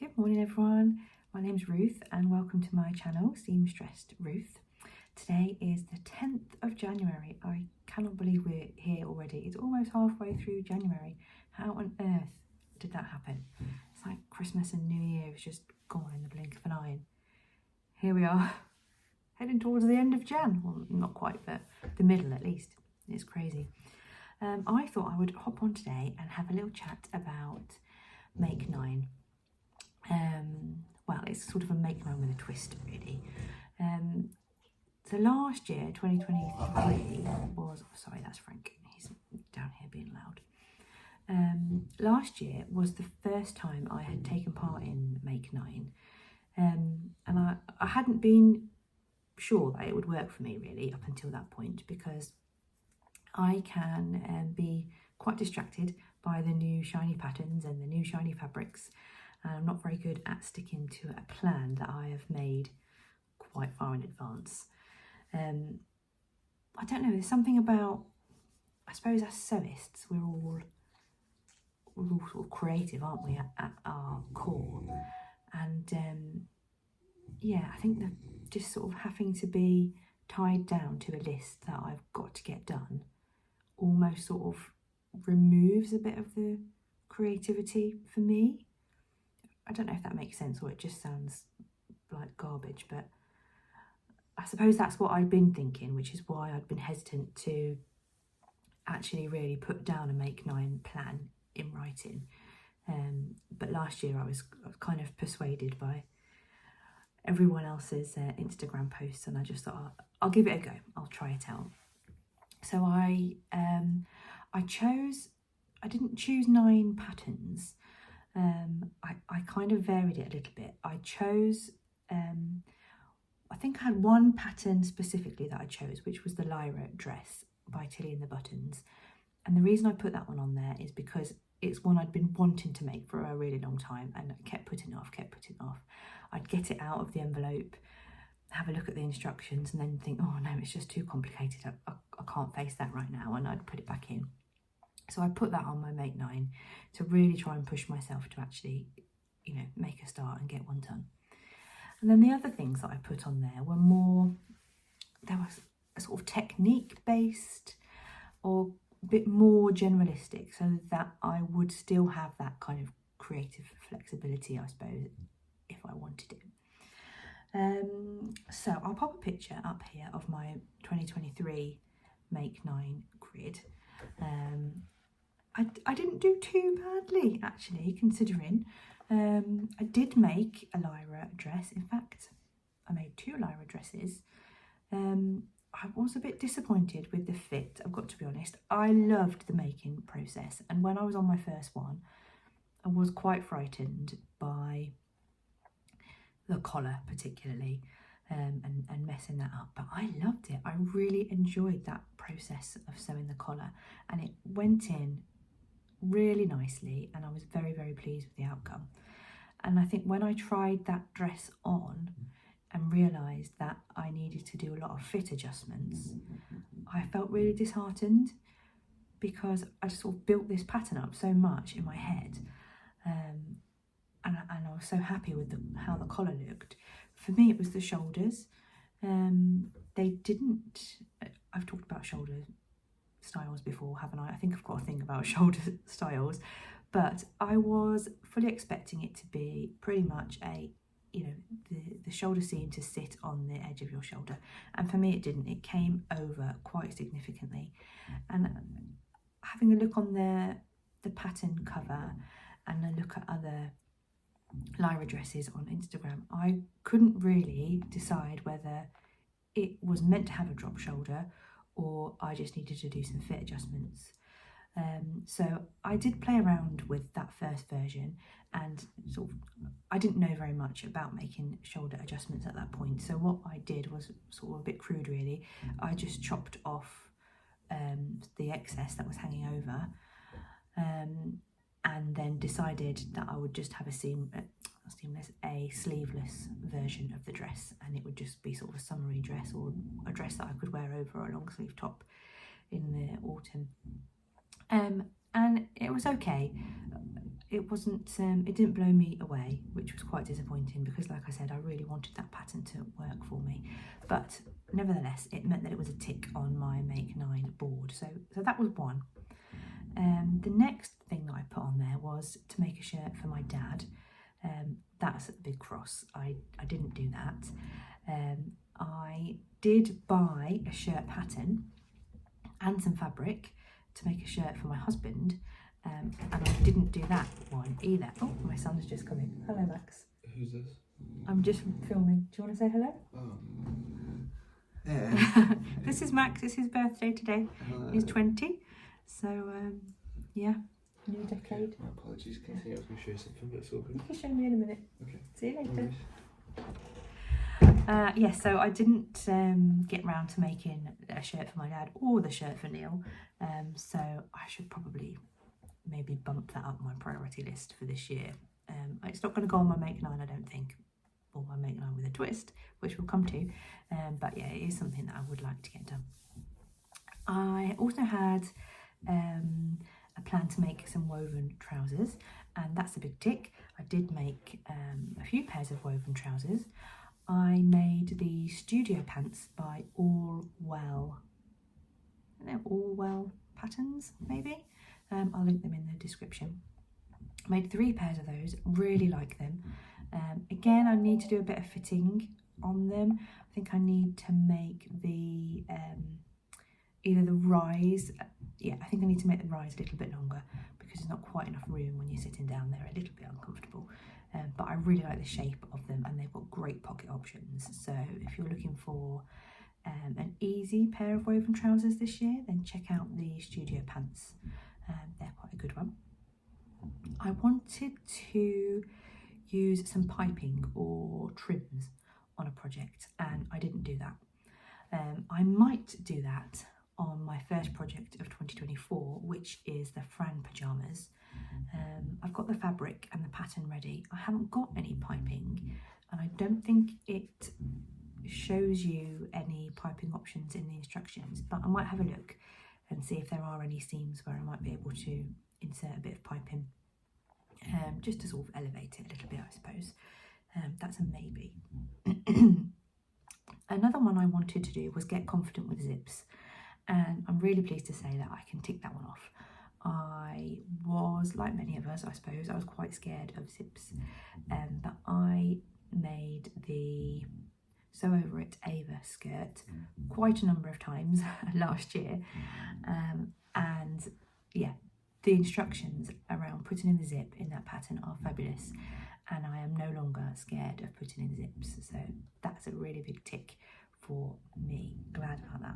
Good morning everyone, my name's Ruth and welcome to my channel, Seamstressed Ruth. Today is the 10th of January. I cannot believe we're here already. It's almost halfway through January. How on earth did that happen? It's like Christmas and New Year was just gone in the blink of an eye. Here we are, heading towards the end of Jan. Well, not quite, but the middle at least. It's crazy. I thought I would hop on today and have a little chat about Make 9. Well, it's sort of a Make 9 with a twist, really. So last year, 2023 was, sorry, that's Frank, he's down here being loud. Last year was the first time I had taken part in Make 9, and I hadn't been sure that it would work for me really up until that point, because I can be quite distracted by the new shiny patterns and the new shiny fabrics, and I'm not very good at sticking to a plan that I have made quite far in advance. I don't know, there's something about, I suppose as sewists, we're all sort of creative, aren't we, at our core, and yeah, I think that just sort of having to be tied down to a list that I've got to get done almost sort of removes a bit of the creativity for me. I don't know if that makes sense or it just sounds like garbage, but I suppose that's what I've been thinking, which is why I'd been hesitant to actually really put down a Make 9 plan in writing. But last year I was kind of persuaded by everyone else's Instagram posts, and I just thought, I'll give it a go, I'll try it out. So I didn't choose 9 patterns. I kind of varied it a little bit. I chose, I think I had one pattern specifically that I chose, which was the Lyra dress by Tilly and the Buttons. And the reason I put that one on there is because it's one I'd been wanting to make for a really long time, and I kept putting it off. I'd get it out of the envelope, have a look at the instructions, and then think, oh no, it's just too complicated, I can't face that right now, and I'd put it back in. So I put that on my Make 9 to really try and push myself to actually, you know, make a start and get one done. And then the other things that I put on there were more, there was a sort of technique based or a bit more generalistic, so that I would still have that kind of creative flexibility, I suppose, if I wanted it. So I'll pop a picture up here of my 2023 Make 9 grid. I didn't do too badly actually, considering. I did make a Lyra dress. In fact, I made 2 Lyra dresses. I was a bit disappointed with the fit, I've got to be honest. I loved the making process, and when I was on my first one, I was quite frightened by the collar particularly, and messing that up, but I loved it. I really enjoyed that process of sewing the collar, and it went in really nicely, and I was very, very pleased with the outcome. And I think when I tried that dress on and realised that I needed to do a lot of fit adjustments, I felt really disheartened, because I just sort of built this pattern up so much in my head, and I was so happy with how the collar looked. For me, it was the shoulders. They didn't, I've talked about shoulder styles before, haven't I? I think I've got a thing about shoulder styles, but I was fully expecting it to be pretty much a, you know, the shoulder seam to sit on the edge of your shoulder, and for me it didn't. It came over quite significantly, and having a look on the pattern cover and a look at other Lyra dresses on Instagram, I couldn't really decide whether it was meant to have a drop shoulder or I just needed to do some fit adjustments. So I did play around with that first version, and sort of, I didn't know very much about making shoulder adjustments at that point, so what I did was sort of a bit crude really. I just chopped off the excess that was hanging over, and then decided that I would just have a sleeveless version of the dress, and it would just be sort of a summery dress, or a dress that I could wear over a long sleeve top in the autumn. And it was okay. it wasn't, it didn't blow me away, which was quite disappointing because, like I said, I really wanted that pattern to work for me. But nevertheless, it meant that it was a tick on my Make 9 board. So that was one. The next thing that I put on there was to make a shirt for my dad. That's a big cross. I didn't do that. I did buy a shirt pattern and some fabric to make a shirt for my husband, and I didn't do that one either. Oh, my son's just come in. Hello, Max. Who's this? I'm just filming. Do you want to say hello? Oh. Yeah. This is Max. It's his birthday today. Hello. He's 20. So, yeah, new decade. My apologies, can I say I was going to show you something, but it's all good. You can show me in a minute. Okay. See you later. Nice. Yes, so I didn't get round to making a shirt for my dad or the shirt for Neil, so I should probably maybe bump that up my priority list for this year. It's not going to go on my Make 9, I don't think, or my Make 9 with a twist, which we'll come to, but yeah, it is something that I would like to get done. I also had a plan to make some woven trousers, and that's a big tick. I did make a few pairs of woven trousers. I made the studio pants by All Well Patterns, maybe. I'll link them in the description. I made 3 pairs of those, really like them. Again, I need to do a bit of fitting on them. I think I need to make the either the rise, I think I need to make the rise a little bit longer because there's not quite enough room when you're sitting down there, a little bit uncomfortable. But I really like the shape of them, and they've got great pocket options. So if you're looking for an easy pair of woven trousers this year, then check out the studio pants. They're quite a good one. I wanted to use some piping or trims on a project, and I didn't do that. I might do that on my first project of 2024, which is the Fran pajamas. I've got the fabric and the pattern ready. I haven't got any piping, and I don't think it shows you any piping options in the instructions, but I might have a look and see if there are any seams where I might be able to insert a bit of piping, just to sort of elevate it a little bit, I suppose. That's a maybe. Another one I wanted to do was get confident with zips, and I'm really pleased to say that I can tick that one off. I was, like many of us, I suppose, I was quite scared of zips, but I made the Sew Over It Ava skirt quite a number of times last year, and yeah, the instructions around putting in the zip in that pattern are fabulous, and I am no longer scared of putting in zips, so that's a really big tick for me. Glad about that.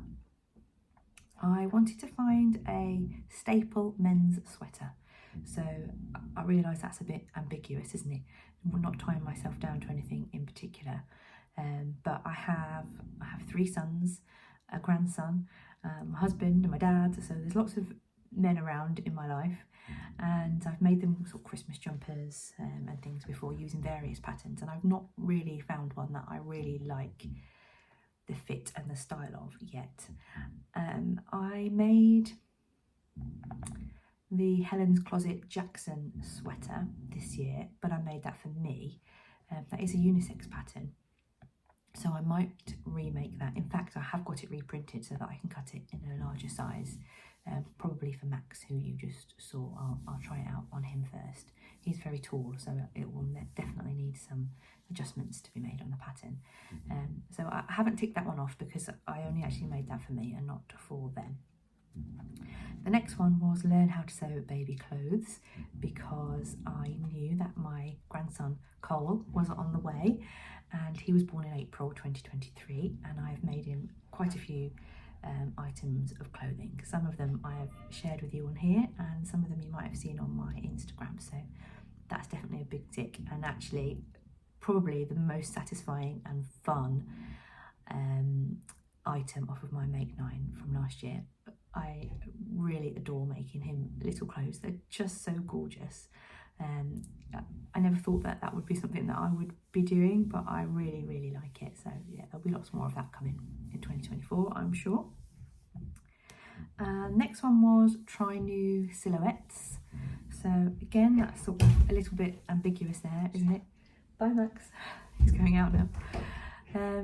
I wanted to find a staple men's sweater, so I realise that's a bit ambiguous, isn't it? I'm not tying myself down to anything in particular, but I have 3 sons, a grandson, my husband and my dad, so there's lots of men around in my life, and I've made them sort of Christmas jumpers and things before using various patterns, and I've not really found one that I really like the fit and the style of yet. I made the Helens Closet Jackson sweater this year, but I made that for me. That is a unisex pattern, so I might remake that. In fact, I have got it reprinted so that I can cut it in a larger size, probably for Max, who you just saw. I'll try it out on him first. He's very tall, so it will definitely need some adjustments to be made on the pattern. So I haven't ticked that one off because I only actually made that for me and not for them. The next one was learn how to sew baby clothes, because I knew that my grandson Cole was on the way, and he was born in April 2023, and I've made him quite a few items of clothing. Some of them I have shared with you on here, and some of them you might have seen on my Instagram, so that's definitely a big tick, and actually probably the most satisfying and fun item off of my Make 9 from last year. I really adore making him little clothes. They're just so gorgeous. I never thought that that would be something that I would be doing, but I really, really like it. So yeah, there'll be lots more of that coming in 2024, I'm sure. Next one was try new silhouettes. So again, that's sort of a little bit ambiguous there, isn't it? Bye Max, he's going out now.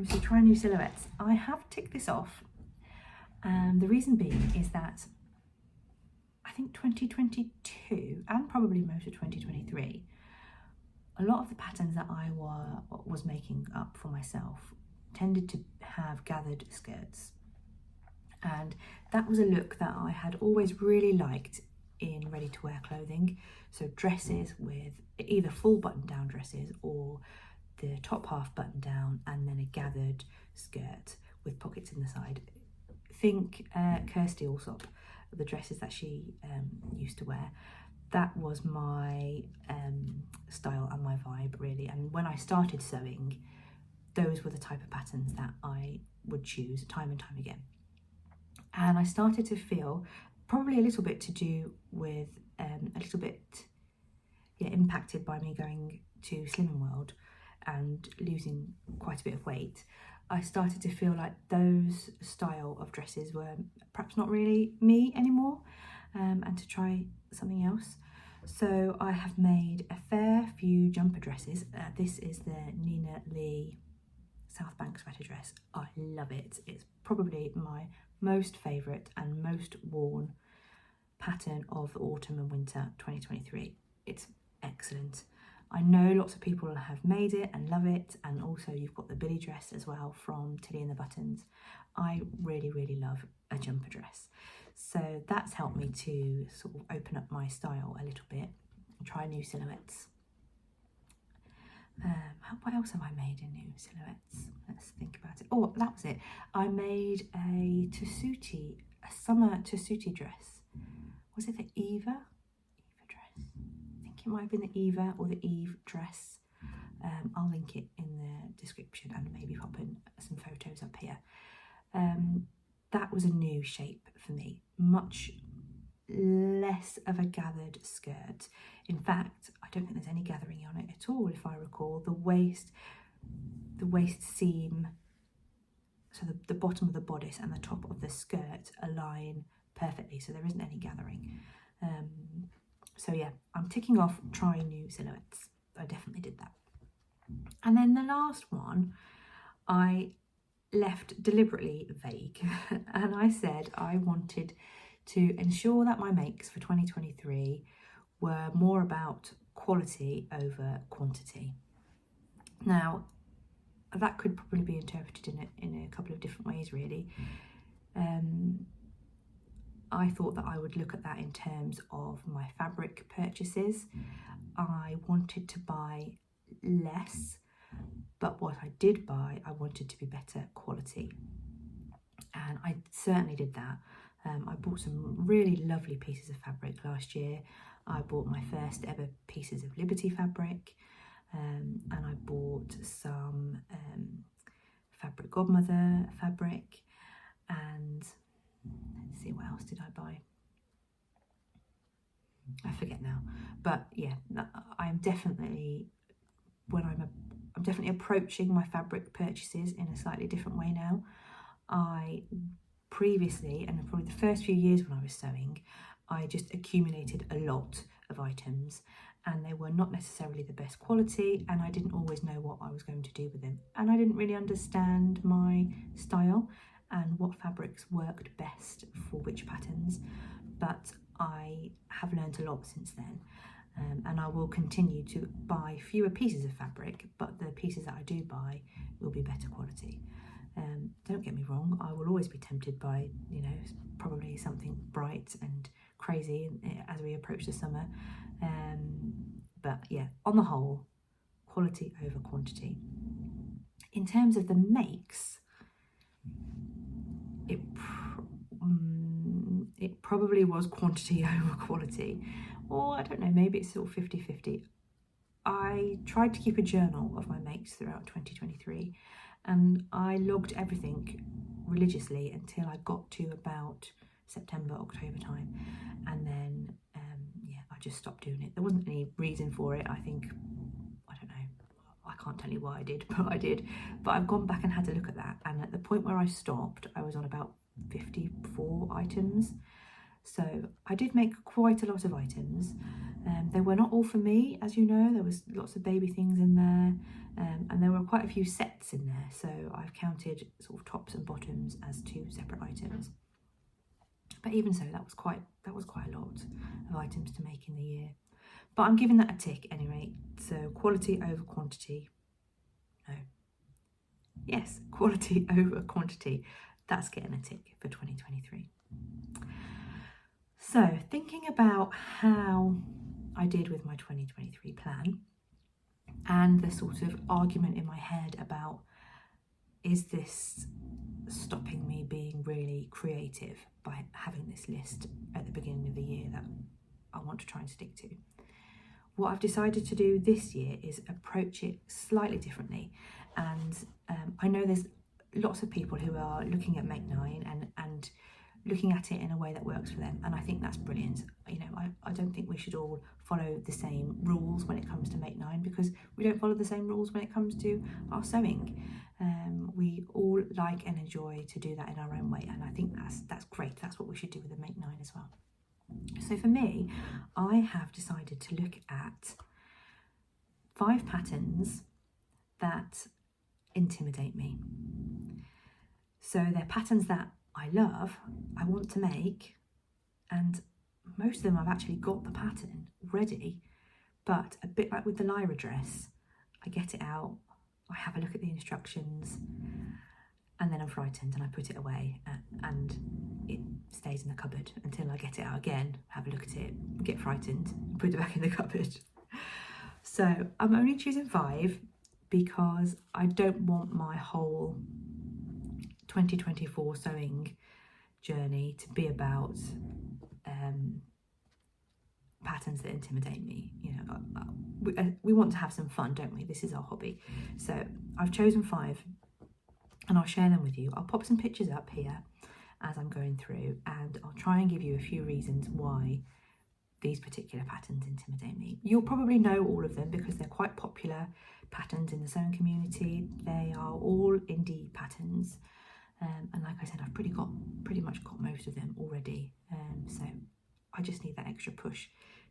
So try new silhouettes. I have ticked this off, and the reason being is that I think 2022 and probably most of 2023, a lot of the patterns that I was making up for myself tended to have gathered skirts, and that was a look that I had always really liked in ready-to-wear clothing. So dresses with either full button-down dresses or the top half button down and then a gathered skirt with pockets in the side. Think Kirsty Allsop, the dresses that she used to wear. That was my style and my vibe really, and when I started sewing, those were the type of patterns that I would choose time and time again. And I started to feel, probably a little bit to do with a little bit impacted by me going to Slimming World and losing quite a bit of weight, I started to feel like those style of dresses were perhaps not really me anymore, and to try something else. So I have made a fair few jumper dresses. This is the Nina Lee Southbank sweater dress. I love it. It's probably my most favourite and most worn pattern of the autumn and winter 2023. It's excellent. I know lots of people have made it and love it, and also you've got the Billy dress as well from Tilly and the Buttons. I really, really love a jumper dress. So that's helped me to sort of open up my style a little bit and try new silhouettes. What else have I made in new silhouettes? Let's think about it. Oh, that was it. I made a summer tessuti dress. Was it the Eva dress? I think it might have been the Eva or the Eve dress. I'll link it in the description and maybe pop in some photos up here. That was a new shape for me, much less of a gathered skirt. In fact, I don't think there's any gathering on it at all, if I recall. The waist seam, so the bottom of the bodice and the top of the skirt align perfectly, so there isn't any gathering. So yeah, I'm ticking off trying new silhouettes. I definitely did that. And then the last one, I left deliberately vague and I said I wanted to ensure that my makes for 2023 were more about quality over quantity. Now, that could probably be interpreted in a couple of different ways really. I thought that I would look at that in terms of my fabric purchases. I wanted to buy less, but what I did buy, I wanted to be better quality. And I certainly did that. I bought some really lovely pieces of fabric last year. I bought my first ever pieces of Liberty fabric, and I bought some Fabric Godmother fabric, and let's see, what else did I buy? I forget now. But yeah, I'm definitely approaching my fabric purchases in a slightly different way now. I previously, and probably the first few years when I was sewing, I just accumulated a lot of items and they were not necessarily the best quality, and I didn't always know what I was going to do with them, and I didn't really understand my style and what fabrics worked best for which patterns. But I have learned a lot since then, and I will continue to buy fewer pieces of fabric, but the pieces that I do buy will be better quality. Don't get me wrong, I will always be tempted by, probably something bright and crazy as we approach the summer. But yeah, on the whole, quality over quantity. In terms of the makes, it probably was quantity over quality, or I don't know, maybe it's sort of 50-50. I tried to keep a journal of my makes throughout 2023, and I logged everything religiously until I got to about September, October time, and then I just stopped doing it. There wasn't any reason for it. I don't know, I can't tell you why I did, but I did. But I've gone back and had a look at that, and at the point where I stopped, I was on about 54 items. So I did make quite a lot of items, They were not all for me, as you know. There was lots of baby things in there, and there were quite a few sets in there. So I've counted sort of tops and bottoms as 2 separate items. But even so, that was quite a lot of items to make in the year. But I'm giving that a tick anyway. So quality over quantity. No. Yes, quality over quantity. That's getting a tick for 2023. So thinking about how I did with my 2023 plan and the sort of argument in my head about, is this stopping me being really creative by having this list at the beginning of the year that I want to try and stick to? What I've decided to do this year is approach it slightly differently. And I know there's lots of people who are looking at Make 9 and looking at it in a way that works for them, and I think that's brilliant. You know, I don't think we should all follow the same rules when it comes to Make 9, because we don't follow the same rules when it comes to our sewing. We all like and enjoy to do that in our own way, and I think that's great. That's what we should do with the Make 9 as well. So for me, I have decided to look at 5 patterns that intimidate me. So they're patterns that I love, I want to make, and most of them I've actually got the pattern ready, but a bit like with the Lyra dress, I get it out, I have a look at the instructions, and then I'm frightened and I put it away, and it stays in the cupboard until I get it out again, have a look at it, get frightened, put it back in the cupboard. So I'm only choosing 5 because I don't want my whole 2024 sewing journey to be about patterns that intimidate me. You know, we want to have some fun, don't we? This is our hobby. So I've chosen 5 and I'll share them with you. I'll pop some pictures up here as I'm going through, and I'll try and give you a few reasons why these particular patterns intimidate me. You'll probably know all of them because they're quite popular patterns in the sewing community. They are all indie patterns. And like I said, I've pretty much got most of them already. So I just need that extra push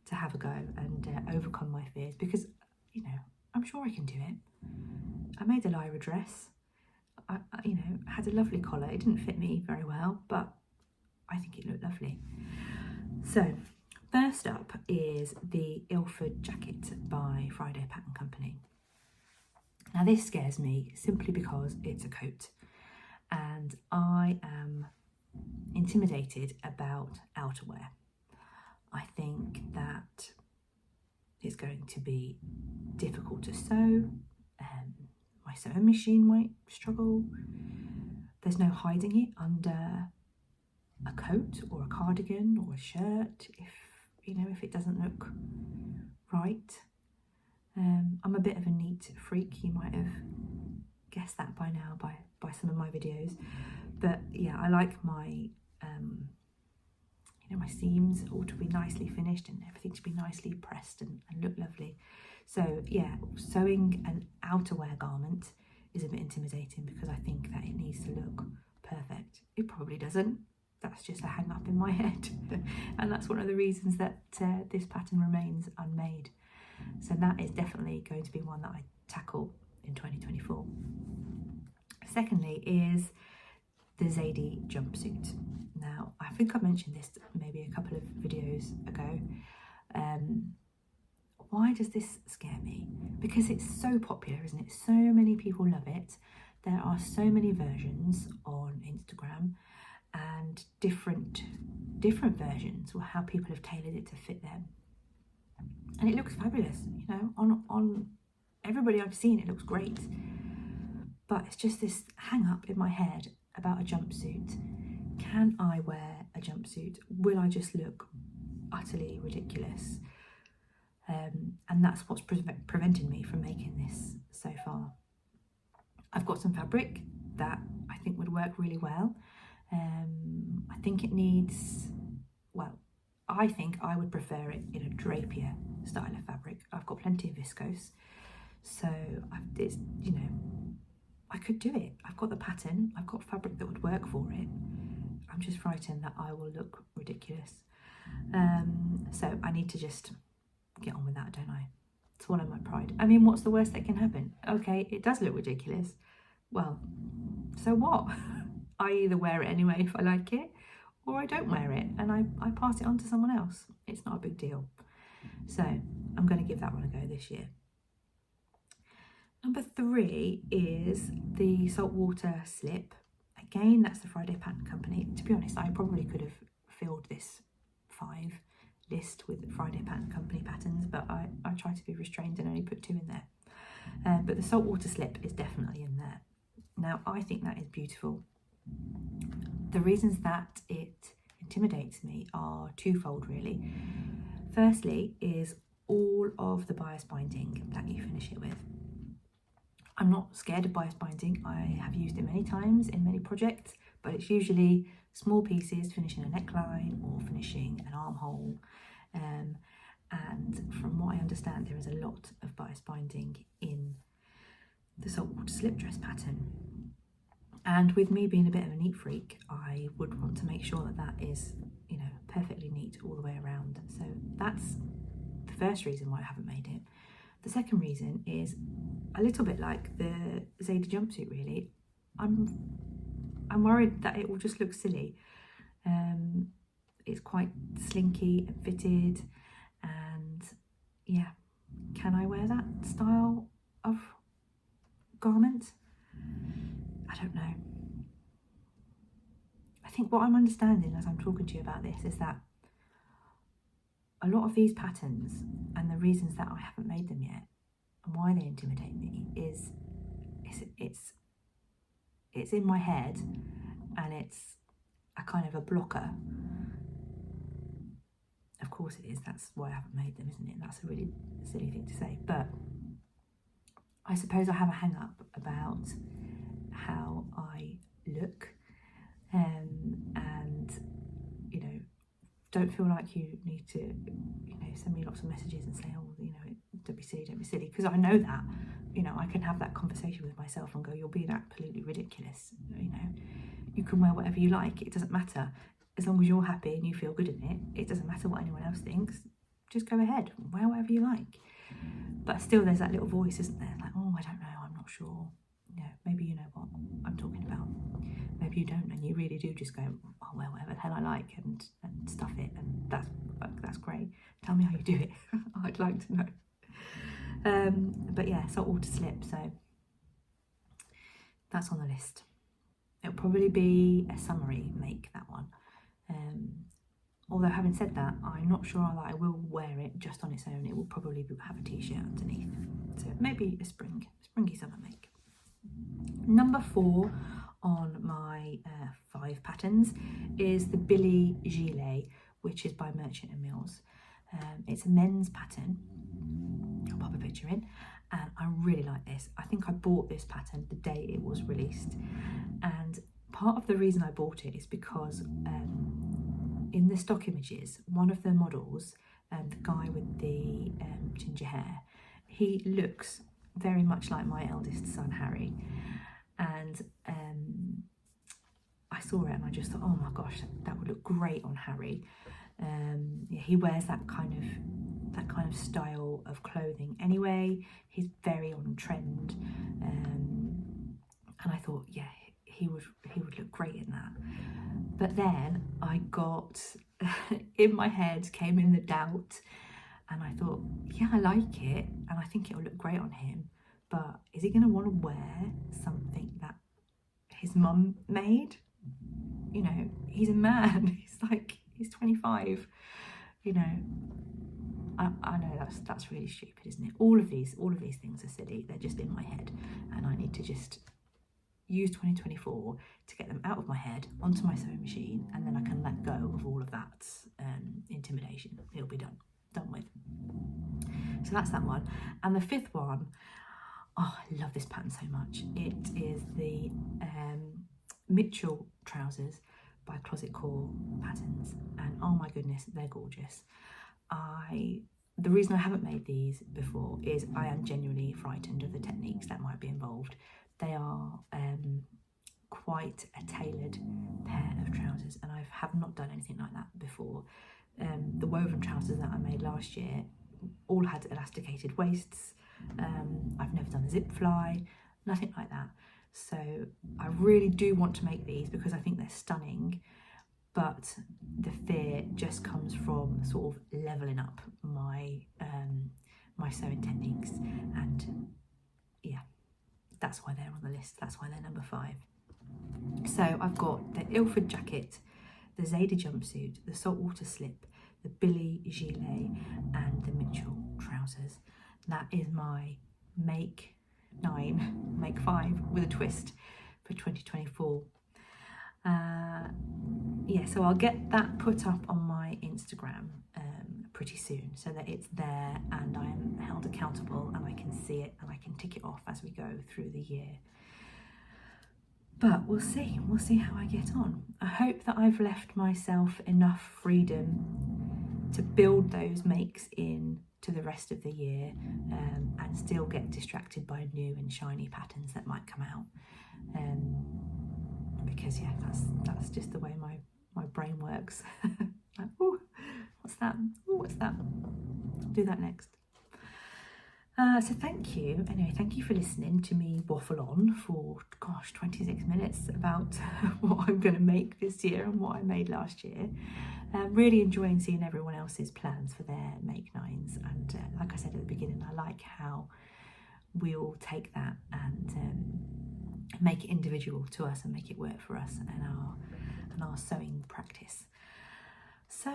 to have a go and overcome my fears, because, you know, I'm sure I can do it. I made the Lyra dress. I you know, had a lovely collar. It didn't fit me very well, but I think it looked lovely. So first up is the Ilford Jacket by Friday Pattern Company. Now this scares me simply because it's a coat, and I am intimidated about outerwear. I think that it's going to be difficult to sew. My sewing machine might struggle. There's no hiding it under a coat or a cardigan or a shirt if it doesn't look right. I'm a bit of a neat freak. You might have guessed that by now by some of my videos, but yeah, I like my my seams all to be nicely finished and everything to be nicely pressed and look lovely. So yeah, sewing an outerwear garment is a bit intimidating because I think that it needs to look perfect. It probably doesn't. That's just a hang up in my head. And that's one of the reasons that this pattern remains unmade. So that is definitely going to be one that I tackle in 2024. Secondly is the Zade Jumpsuit. Now, I think I mentioned this maybe a couple of videos ago. Why does this scare me? Because it's so popular, isn't it? So many people love it. There are so many versions on Instagram and different versions, or how people have tailored it to fit them. And it looks fabulous, you know, on everybody I've seen, it looks great. But it's just this hang up in my head about a jumpsuit. Can I wear a jumpsuit? Will I just look utterly ridiculous? And that's what's prevented me from making this so far. I've got some fabric that I think would work really well. I think it needs, well, I think I would prefer it in a drapier style of fabric. I've got plenty of viscose, so it's, you know, I could do it. I've got the pattern, I've got fabric that would work for it. I'm just frightened that I will look ridiculous. So I need to just get on with that, don't I? Swallow my pride. I mean, what's the worst that can happen? Okay, it does look ridiculous. Well, so what? I either wear it anyway if I like it, or I don't wear it and I pass it on to someone else. It's not a big deal. So I'm going to give that one a go this year. Number 3 is the Saltwater Slip. Again, that's the Friday Pattern Company. To be honest, I probably could have filled this 5 list with Friday Pattern Company patterns, but I try to be restrained and only put 2 in there. But the Saltwater Slip is definitely in there. Now, I think that is beautiful. The reasons that it intimidates me are twofold, really. Firstly is all of the bias binding that you finish it with. I'm not scared of bias binding. I have used it many times in many projects, but it's usually small pieces finishing a neckline or finishing an armhole. And from what I understand, there is a lot of bias binding in the Saltwater Slip dress pattern. And with me being a bit of a neat freak, I would want to make sure that that is, you know, perfectly neat all the way around. So that's the first reason why I haven't made it. The second reason is a little bit like the Zade Jumpsuit, really. I'm worried that it will just look silly. It's quite slinky and fitted, and yeah, can I wear that style of garment? I don't know. I think what I'm understanding as I'm talking to you about this is that a lot of these patterns and the reasons that I haven't made them yet and why they intimidate me is it's in my head, and it's a kind of a blocker. Of course it is, that's why I haven't made them, isn't it? That's a really silly thing to say, but I suppose I have a hang up about how I look, and you know, don't feel like you need to, you know, send me lots of messages and say, oh, you know, don't be silly, because I know that, you know, I can have that conversation with myself and go, you're being absolutely ridiculous, you know, you can wear whatever you like, it doesn't matter, as long as you're happy and you feel good in it, it doesn't matter what anyone else thinks, just go ahead, wear whatever you like. But still there's that little voice, isn't there, like, oh, I don't know, I'm not sure, yeah, maybe you know what I'm talking about, maybe you don't, and you really do just go, oh well, whatever the hell I like, and stuff it, and that's great, tell me how you do it. I'd like to know. But yeah, Saltwater Slip, so that's on the list. It'll probably be a summery make, that one. Although having said that, I'm not sure that I will wear it just on its own. It will probably have a t-shirt underneath, so maybe a springy summer make. Number 4 on my 5 patterns is the Billy Gile, which is by Merchant & Mills. It's a men's pattern. I'll pop a picture in, and I really like this. I think I bought this pattern the day it was released, and part of the reason I bought it is because in the stock images, one of the models, the guy with the ginger hair, he looks very much like my eldest son Harry, and I saw it and I just thought, oh my gosh, that would look great on Harry. Yeah, he wears that kind of style of clothing anyway. He's very on trend, and I thought, yeah, he would look great in that. But then I got in my head came in the doubt, and I thought, yeah, I like it and I think it'll look great on him, but is he going to want to wear something that his mum made? You know, he's a man. He's 25. You know, I know that's really stupid, isn't it? All of these things are silly. They're just in my head, and I need to just use 2024 to get them out of my head onto my sewing machine, and then I can let go of all of that intimidation. It'll be done with. So that's that one. And the 5th one, oh, I love this pattern so much. It is the Mitchell trousers by Closet Core Patterns, and oh my goodness, they're gorgeous. The reason I haven't made these before is I am genuinely frightened of the techniques that might be involved. They are quite a tailored pair of trousers, and I have not done anything like that before. The woven trousers that I made last year all had elasticated waists. I've never done a zip fly, nothing like that. So I really do want to make these because I think they're stunning, but the fear just comes from sort of leveling up my my sewing techniques, and yeah, that's why they're on the list. That's why they're number 5. So I've got the Ilford Jacket, the Zade Jumpsuit, the Saltwater Slip, the Billy Gile, and the Mitchell trousers. That is my make 9, make 5 with a twist for 2024. Yeah, so I'll get that put up on my Instagram pretty soon, so that it's there and I am held accountable and I can see it and I can tick it off as we go through the year. But we'll see how I get on. I hope that I've left myself enough freedom to build those makes in to the rest of the year, and still get distracted by new and shiny patterns that might come out. Because yeah, that's just the way my brain works. Like, oh, what's that? Oh, what's that? I'll do that next. So thank you. Anyway, thank you for listening to me waffle on for, gosh, 26 minutes about what I'm going to make this year and what I made last year. Really enjoying seeing everyone else's plans for their make 9s. And like I said at the beginning, I like how we all take that and make it individual to us and make it work for us and our sewing practice. So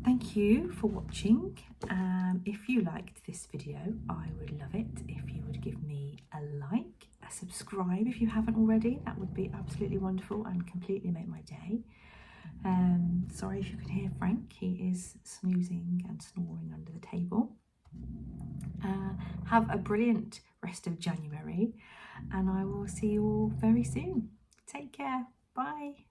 thank you for watching. If you liked this video, I would love it if you would give me a like, a subscribe if you haven't already. That would be absolutely wonderful and completely make my day. Sorry if you can hear Frank, he is snoozing and snoring under the table. Have a brilliant rest of January, and I will see you all very soon. Take care. Bye.